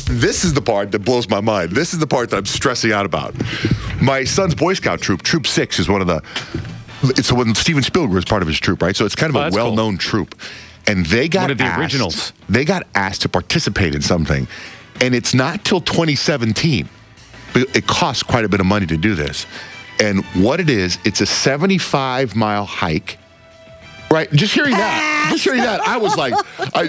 this is the part that blows my mind. This is the part that I'm stressing out about. My son's Boy Scout troop, Troop 6, is one of the... It's when Steven Spielberg was part of his troop, right? So it's kind of a well-known troop. And they got One of the originals. They got asked to participate in something. And it's not till 2017. But it costs quite a bit of money to do this. And what it is, it's a 75-mile hike. Right, just hearing that, I was like, I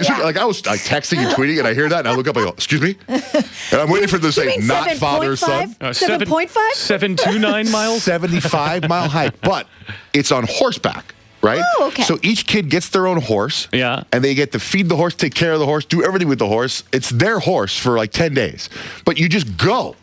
was texting and tweeting, and I hear that, and I look up, I go, excuse me? And I'm waiting for them to say, not father, son. 7.5? 729 miles? 75-mile hike, but it's on horseback, right? Oh, okay. So each kid gets their own horse, Yeah. and they get to feed the horse, take care of the horse, do everything with the horse. It's their horse for like 10 days. But you just go,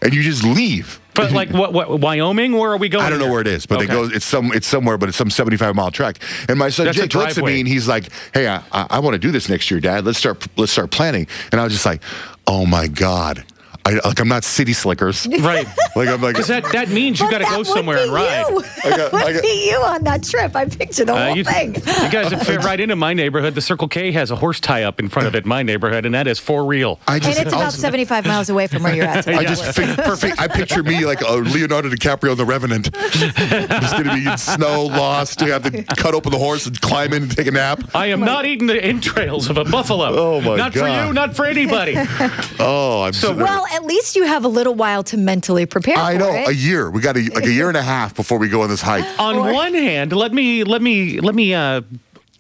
and you just leave. But like what Wyoming? Where are we going? I don't know where it is, but it's somewhere, but it's some 75-mile trek. And my son Jake looks at me and he's like, "Hey, I want to do this next year, Dad. Let's start planning." And I was just like, "Oh my God." I'm not city slickers. Right. I'm like, because that means you got to go somewhere and ride. Would be you on that trip. I picture the whole thing. You guys would fit right into my neighborhood. The Circle K has a horse tie-up in front of it in my neighborhood, and that is for real. And it's about 75 miles away from where you're at. I picture me like Leonardo DiCaprio in The Revenant. Just going to be in snow, lost. You have to cut open the horse and climb in and take a nap. I am not eating the entrails of a buffalo. Oh, my God. Not for you, not for anybody. Well, at least you have a little while to mentally prepare for it. I know, a year. We got a year and a half before we go on this hike. On one hand, let me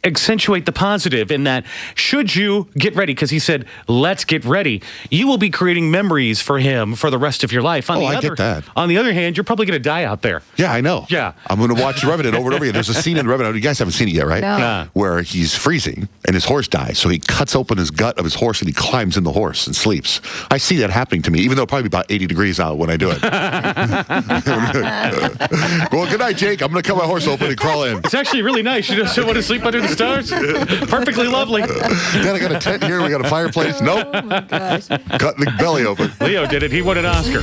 accentuate the positive in that should you get ready, because he said, let's get ready, you will be creating memories for him for the rest of your life. I get that. On the other hand, you're probably going to die out there. Yeah, I know. Yeah. I'm going to watch The Revenant over and over again. There's a scene in The Revenant. You guys haven't seen it yet, right? No. Yeah. Where he's freezing and his horse dies. So he cuts open his gut of his horse and he climbs in the horse and sleeps. I see that happening to me, even though it'll probably be about 80 degrees out when I do it. Well, good night, Jake. I'm going to cut my horse open and crawl in. It's actually really nice. You just want to sleep under the stars? Perfectly lovely. Dad, I got a tent here. We got a fireplace. Nope. Oh, my gosh. Cut the belly open. Leo did it. He won an Oscar.